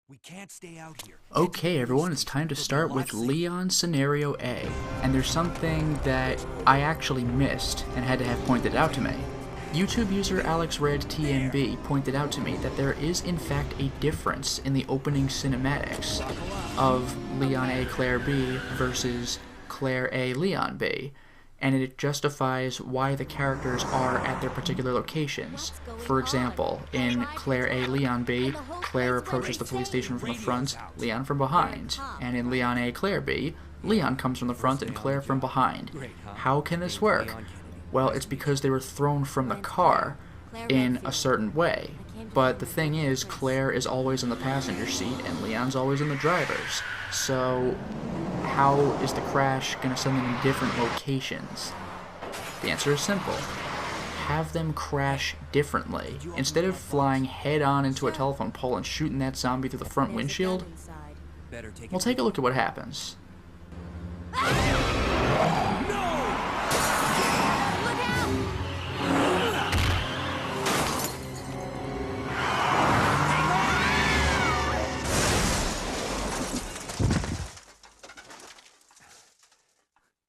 We can't stay out here. Okay everyone, it's time to start with Leon Scenario A, and there's something that I actually missed and had to have pointed out to me. YouTube user AlexRedTMB pointed out to me that there is in fact a difference in the opening cinematics of Leon A. Claire B versus Claire A. Leon B, and it justifies why the characters are at their particular locations. For example, in Claire A. Leon B, Claire approaches the police station from the front, Leon from behind. And in Leon A. Claire B, Leon comes from the front and Claire from behind. How can this work? Well, it's because they were thrown from the car in a certain way. But the thing is, Claire is always in the passenger seat and Leon's always in the driver's. So how is the crash going to send them in different locations? The answer is simple. Have them crash differently. Instead of flying head-on into a telephone pole and shooting that zombie through the front windshield, we'll take a look at what happens.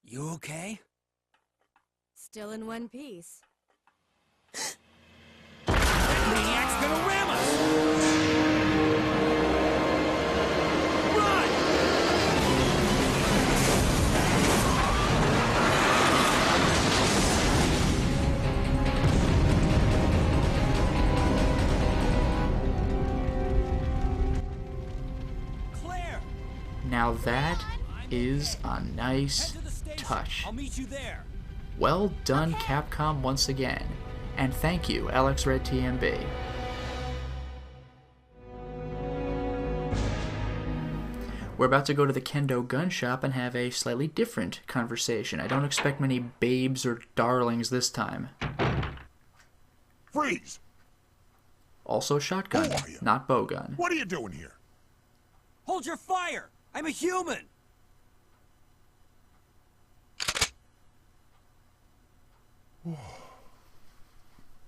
You okay? Still in one piece. Maniac's gonna ram us! Run! Claire! Now that is a nice touch. I'll meet you there. Well done, Capcom, once again. And thank you, AlexRedTMB. We're about to go to the Kendo gun shop and have a slightly different conversation. I don't expect many babes or darlings this time. Freeze! Also shotgun, Who are you? not bowgun. What are you doing here? Hold your fire! I'm a human!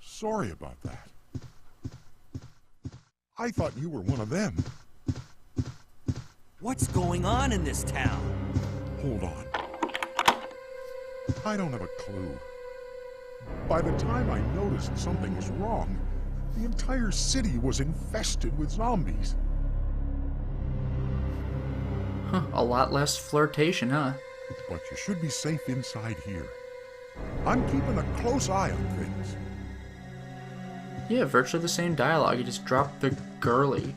Sorry about that. I thought you were one of them. What's going on in this town? Hold on. I don't have a clue. By the time I noticed something was wrong, the entire city was infested with zombies. Huh, a lot less flirtation, huh? But you should be safe inside here. I'm keeping a close eye on things. Yeah, virtually the same dialogue, you just dropped the girly.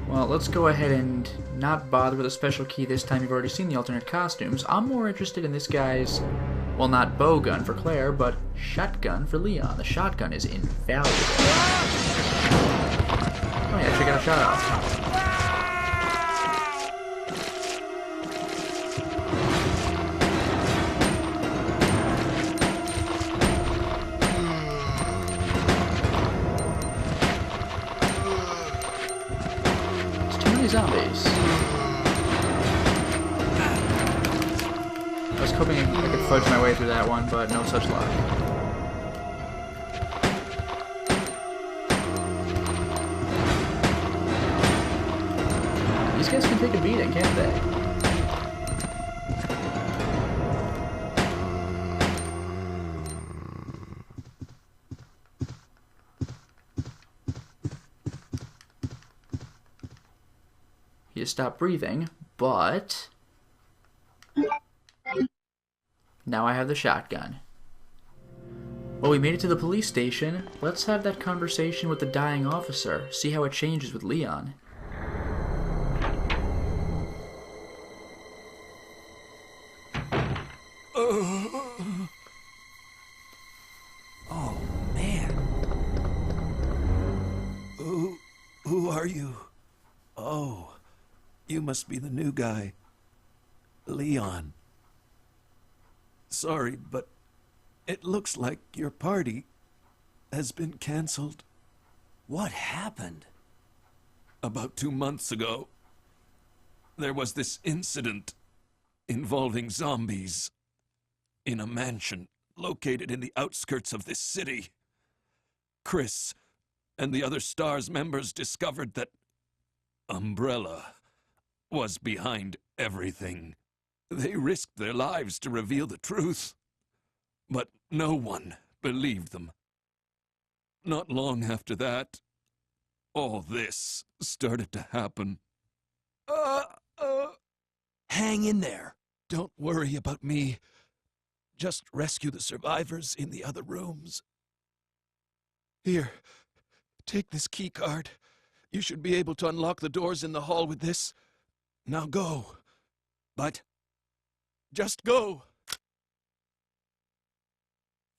Well, let's go ahead and not bother with a special key this time. You've already seen the alternate costumes. I'm more interested in this guy's, well, not bowgun for Claire, but shotgun for Leon. The shotgun is invaluable. Oh yeah, she got a shot off. Zombies. I was hoping I could fudge my way through that one, but no such luck. These guys can take a beating, can't they? You stop breathing, but now I have the shotgun. Well, we made it to the police station. Let's have that conversation with the dying officer, see how it changes with Leon. Oh, man. Who are you? Oh. You must be the new guy, Leon. Sorry, but it looks like your party has been canceled. What happened? About 2 months ago, there was this incident involving zombies in a mansion located in the outskirts of this city. Chris and the other STARS members discovered that Umbrella was behind everything. They risked their lives to reveal the truth. But no one believed them. Not long after that, all this started to happen. Hang in there. Don't worry about me. Just rescue the survivors in the other rooms. Here, take this key card. You should be able to unlock the doors in the hall with this. Now go. But Just go.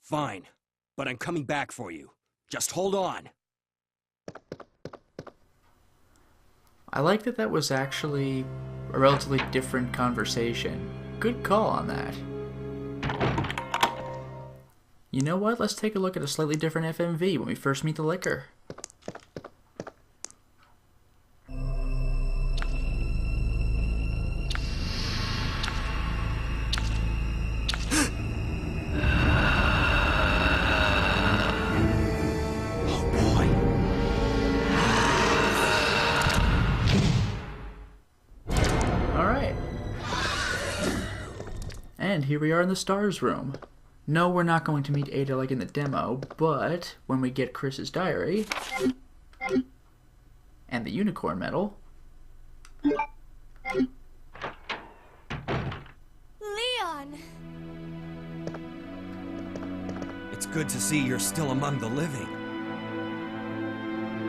fine. But I'm coming back for you. Just hold on. I like that that was actually a relatively different conversation. Good call on that. You know what? Let's take a look at a slightly different FMV when we first meet the Licker. Alright. And here we are in the Stars room. No, we're not going to meet Ada like in the demo, but when we get Chris's diary and the unicorn medal. Leon! It's good to see you're still among the living.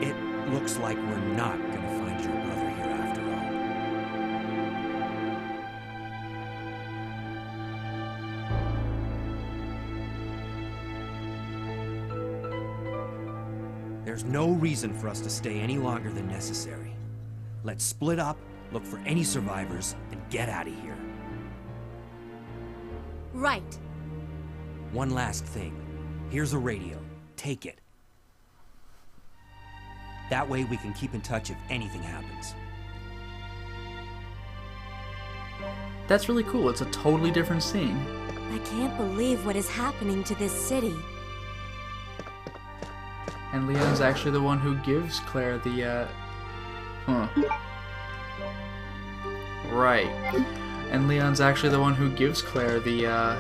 It looks like we're not gonna find your brother here after all. There's no reason for us to stay any longer than necessary. Let's split up, look for any survivors, and get out of here. Right. One last thing. Here's a radio. Take it. That way we can keep in touch if anything happens. That's really cool. It's a totally different scene. I can't believe what is happening to this city. And Leon's actually the one who gives Claire the, Right. And Leon's actually the one who gives Claire the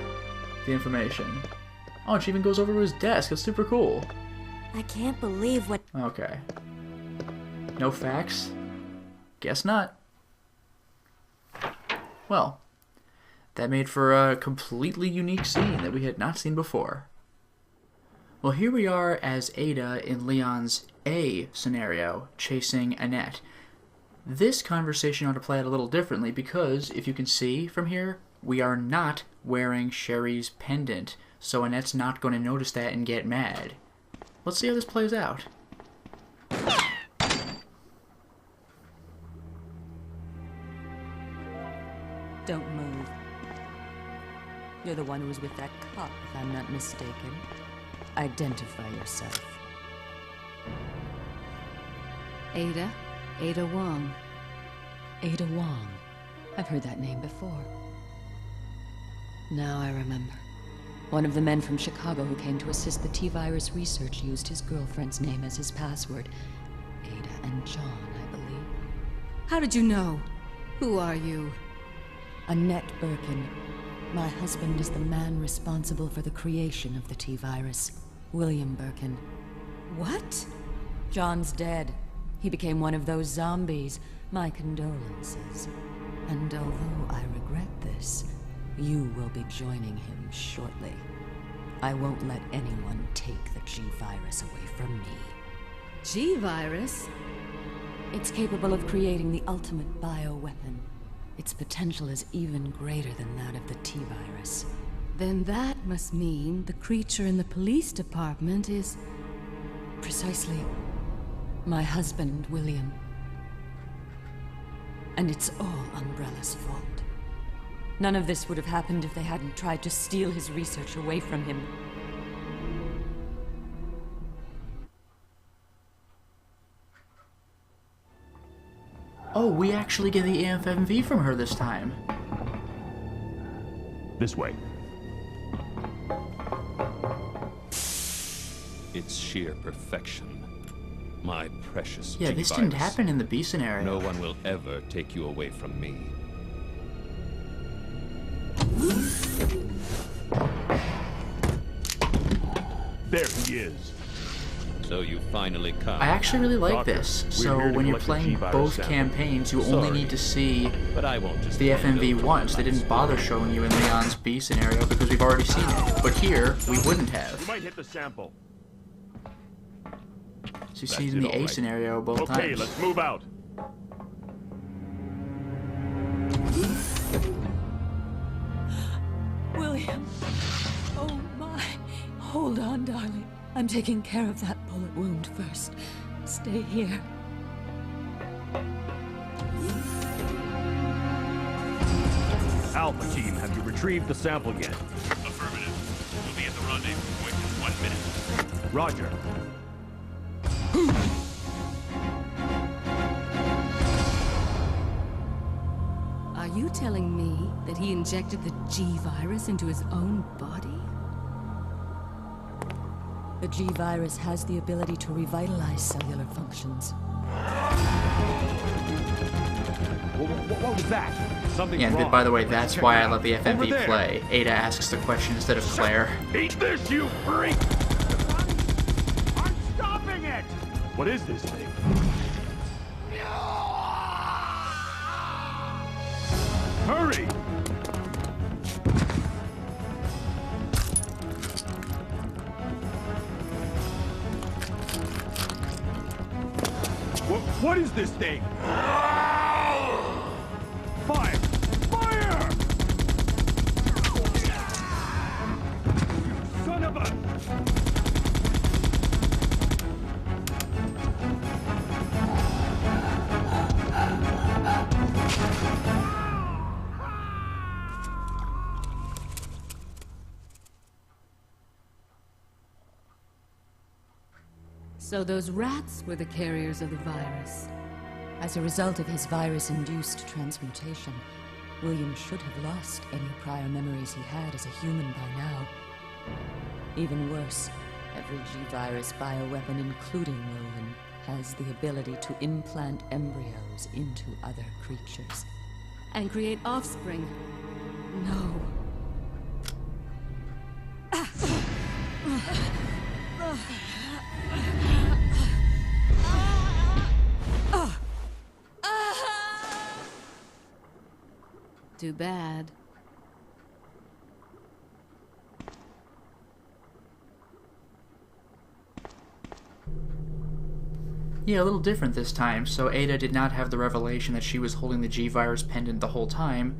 information. Oh, and she even goes over to his desk. It's super cool. I can't believe what... Okay. No facts? Guess not. Well, that made for a completely unique scene that we had not seen before. Well, here we are as Ada in Leon's A scenario, chasing Annette. This conversation ought to play out a little differently because, if you can see from here, we are not wearing Sherry's pendant, so Annette's not going to notice that and get mad. Let's see how this plays out. Don't move. You're the one who was with that cop, if I'm not mistaken. Identify yourself. Ada? Ada Wong. Ada Wong. I've heard that name before. Now I remember. One of the men from Chicago who came to assist the T-virus research used his girlfriend's name as his password. Ada and John, I believe. How did you know? Who are you? Annette Birkin. My husband is the man responsible for the creation of the T-virus. William Birkin. What? John's dead. He became one of those zombies. My condolences. And although I regret this, you will be joining him shortly. I won't let anyone take the G-virus away from me. G-virus? It's capable of creating the ultimate bioweapon. Its potential is even greater than that of the T-virus. Then that must mean the creature in the police department is... Precisely. My husband, William. And it's all Umbrella's fault. None of this would have happened if they hadn't tried to steal his research away from him. Oh, we actually get the AFMV from her this time. This way. It's sheer perfection. My precious Yeah, this didn't happen in the B scenario. No one will ever take you away from me. There he is. So you finally come. I actually really like Doctor, this. we're So here to when you're collect the playing G-virus both sample. campaigns, you only Sorry, need to see but I won't just the hand FMV over once. They my didn't bother showing you in Leon's B scenario because we've already seen it. But here, we wouldn't You have. might hit the sample. So you see it in the A scenario both Okay, times. let's move out. William. Oh my. Hold on, darling. I'm taking care of that bullet wound first. Stay here. Alpha team, have you retrieved the sample yet? Affirmative. We'll be at the rendezvous point in 1 minute. Roger. Are you telling me that he injected the G-virus into his own body? The G-virus has the ability to revitalize cellular functions. What was that? Something's Yeah, and wrong. by the way, that's Check why it I out. let the Over FMV there. play. Ada asks the question instead of Claire. Eat this, you freak! I'm stopping it! What is this thing? Hurry! What is this thing? Fire! Fire! Son of a... So those rats were the carriers of the virus. As a result of his virus-induced transmutation, William should have lost any prior memories he had as a human by now. Even worse, every G-virus bioweapon, including William, has the ability to implant embryos into other creatures. And create offspring. No. Too bad. Yeah, a little different this time. So Ada did not have the revelation that she was holding the G-virus pendant the whole time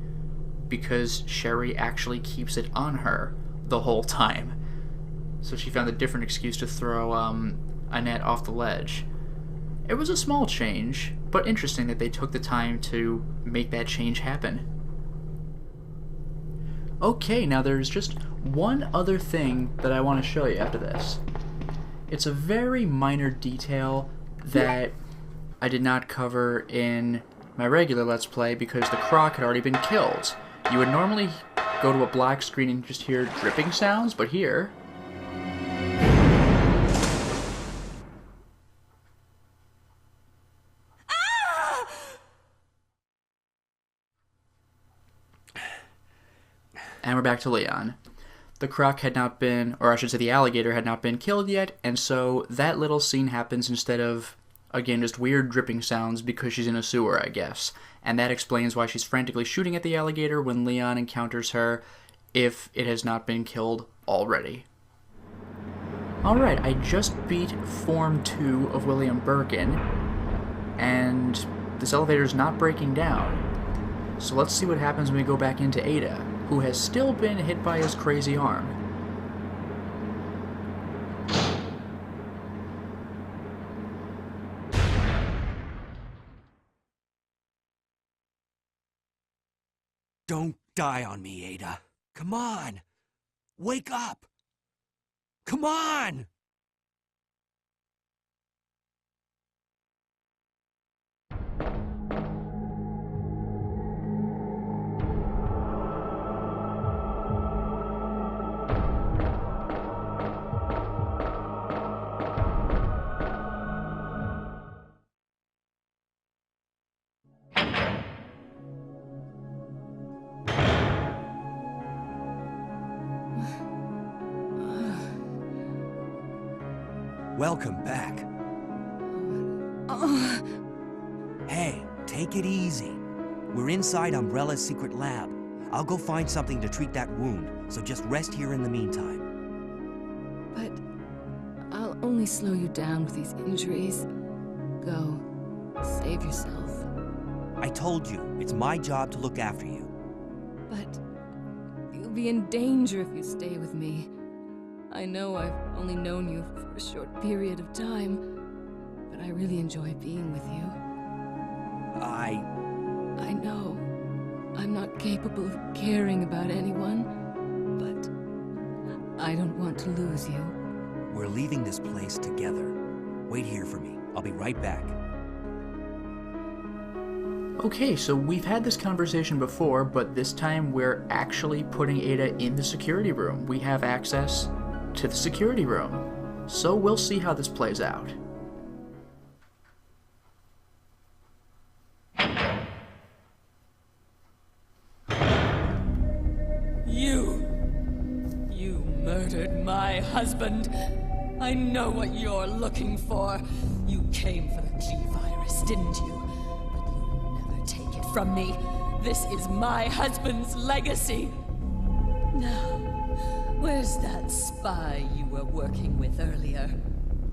because Sherry actually keeps it on her the whole time. So she found a different excuse to throw Annette off the ledge. It was a small change, but interesting that they took the time to make that change happen. Okay, now there's just one other thing that I want to show you after this. It's a very minor detail that I did not cover in my regular Let's Play because the croc had already been killed. You would normally go to a black screen and just hear dripping sounds, but here... And we're back to Leon. The croc had not been, or I should say the alligator had not been killed yet, and so that little scene happens instead of, again, just weird dripping sounds because she's in a sewer, I guess. And that explains why she's frantically shooting at the alligator when Leon encounters her, if it has not been killed already. Alright, I just beat Form 2 of William Birkin, and this elevator's not breaking down. So let's see what happens when we go back into Ada, who has still been hit by his crazy arm. Don't die on me, Ada. Come on. Wake up. Come on. Welcome back. Hey, take it easy. We're inside Umbrella's secret lab. I'll go find something to treat that wound, so just rest here in the meantime. But I'll only slow you down with these injuries. Go. Save yourself. I told you, it's my job to look after you. But you'll be in danger if you stay with me. I know I've only known you for a short period of time, but I really enjoy being with you. I know I'm not capable of caring about anyone, but I don't want to lose you. We're leaving this place together. Wait here for me. I'll be right back. Okay, so we've had this conversation before, but this time we're actually putting Ada in the security room. We have access to the security room. So we'll see how this plays out. You murdered my husband. I know what you're looking for. You came for the G-Virus, didn't you? But you'll never take it from me. This is my husband's legacy. Now, where's that spy you were working with earlier?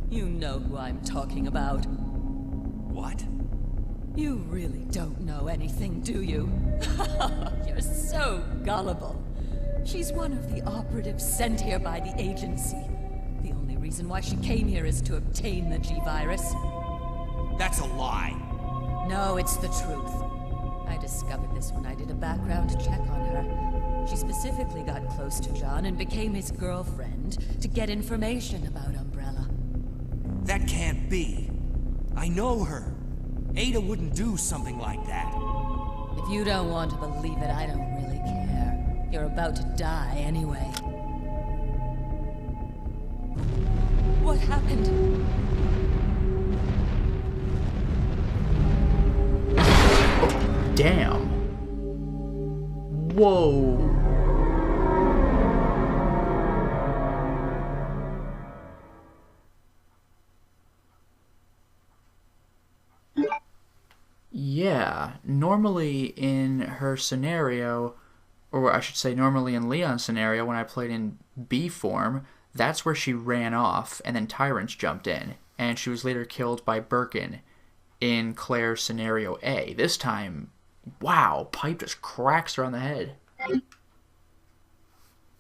You know who I'm talking about. What? You really don't know anything, do you? You're so gullible. She's one of the operatives sent here by the agency. The only reason why she came here is to obtain the G-Virus. That's a lie. No, it's the truth. I discovered this when I did a background check on her. She specifically got close to John and became his girlfriend to get information about Umbrella. That can't be. I know her. Ada wouldn't do something like that. If you don't want to believe it, I don't really care. You're about to die anyway. What happened? Damn. Whoa. Yeah, normally in her scenario, or I should say normally in Leon's scenario when I played in B form, that's where she ran off and then Tyrants jumped in, and she was later killed by Birkin in Claire's scenario A. This time, wow, Pipe just cracks her on the head.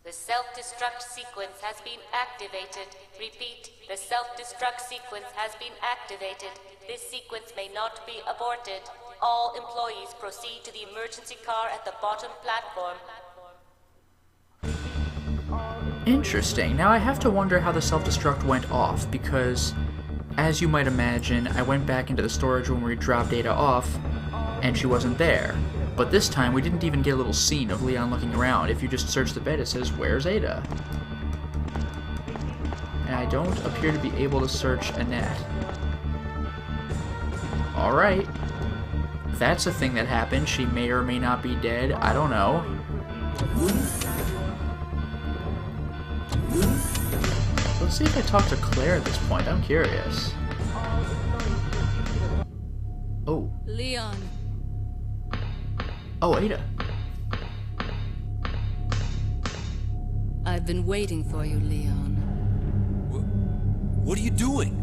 The self-destruct sequence has been activated. Repeat, the self-destruct sequence has been activated. This sequence may not be aborted. All employees proceed to the emergency car at the bottom platform. Interesting. Now I have to wonder how the self-destruct went off, because, as you might imagine, I went back into the storage room where we dropped Ada off, and she wasn't there. But this time, we didn't even get a little scene of Leon looking around. If you just search the bed, it says, "Where's Ada?" And I don't appear to be able to search Annette. Alright. That's a thing that happened. She may or may not be dead. I don't know. Let's see if I talk to Claire at this point. I'm curious. Oh. Leon. Oh, Ada. I've been waiting for you, Leon. What are you doing?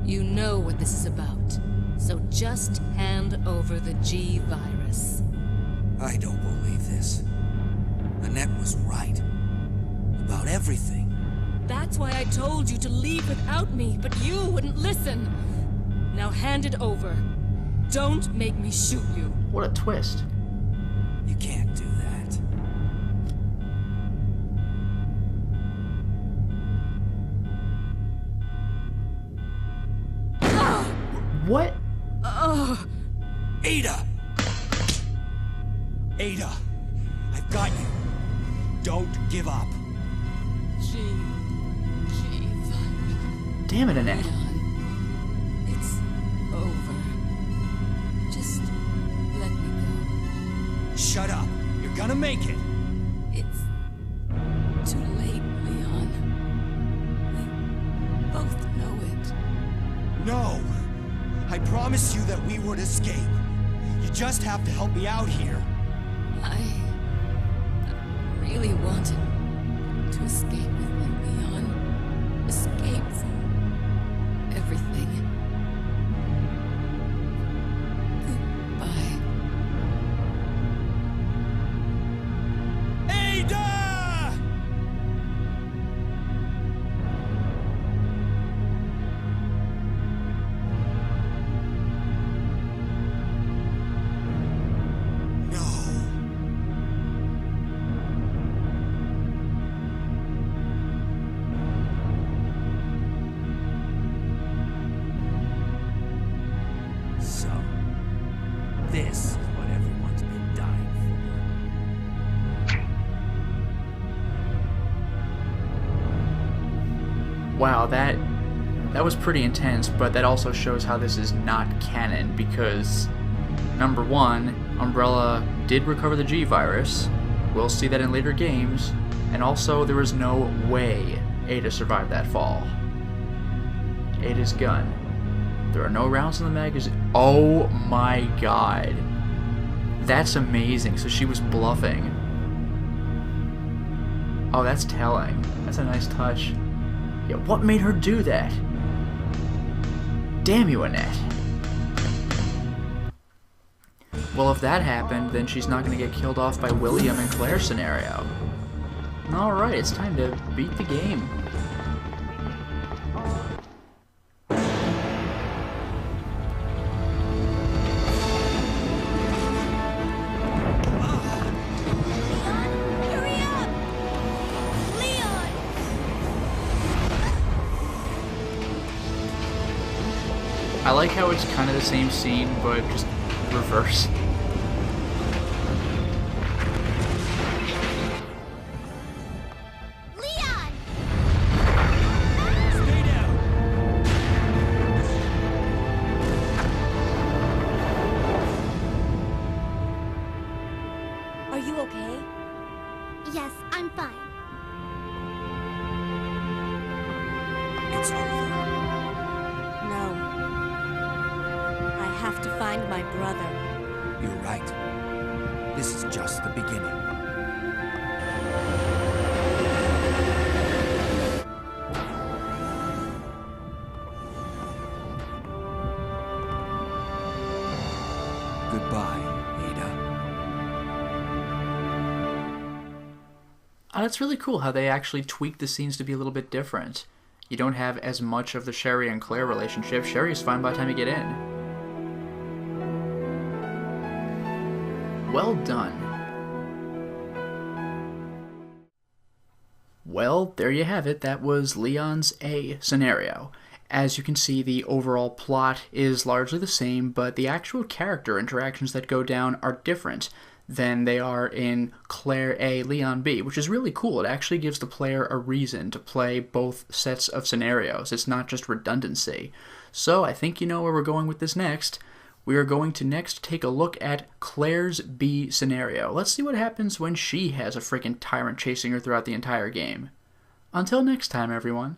You know what this is about. So just hand over the G-Virus. I don't believe this. Annette was right. About everything. That's why I told you to leave without me, but you wouldn't listen. Now hand it over. Don't make me shoot you. What a twist. You can't do that. What? Ada! Ada! I've got you. Don't give up. G-Virus. Damn it, Annette. It's over. Just let me go. Shut up. You're gonna make it. It's too late, Leon. We both know it. No! I promised you that we would escape. You just have to help me out here. I really wanted to escape with you, Leon. Escape from everything. Goodbye. Ada! So, this is what everyone's been dying for. Wow, that was pretty intense, but that also shows how this is not canon, because number one, Umbrella did recover the G-Virus. We'll see that in later games, and also there is no way Ada survived that fall. Ada's gun. There are no rounds in the magazine. Oh my god. That's amazing. So she was bluffing. Oh, that's telling. That's a nice touch. Yeah, what made her do that? Damn you, Annette. Well, if that happened, then she's not going to get killed off by William and Claire scenario. Alright, it's time to beat the game. I like how it's kind of the same scene, but just reverse. Leon! Stay down! Are you okay? Yes, I'm fine. It's over. No. I have to find my brother. You're right. This is just the beginning. Goodbye, Ada. That's really cool how they actually tweaked the scenes to be a little bit different. You don't have as much of the Sherry and Claire relationship. Sherry's fine by the time you get in. Well done. Well, there you have it. That was Leon's A scenario. As you can see, the overall plot is largely the same, but the actual character interactions that go down are different than they are in Claire A, Leon B, which is really cool. It actually gives the player a reason to play both sets of scenarios. It's not just redundancy. So I think you know where we're going with this next. We are going to next take a look at Claire's B scenario. Let's see what happens when she has a freaking tyrant chasing her throughout the entire game. Until next time, everyone.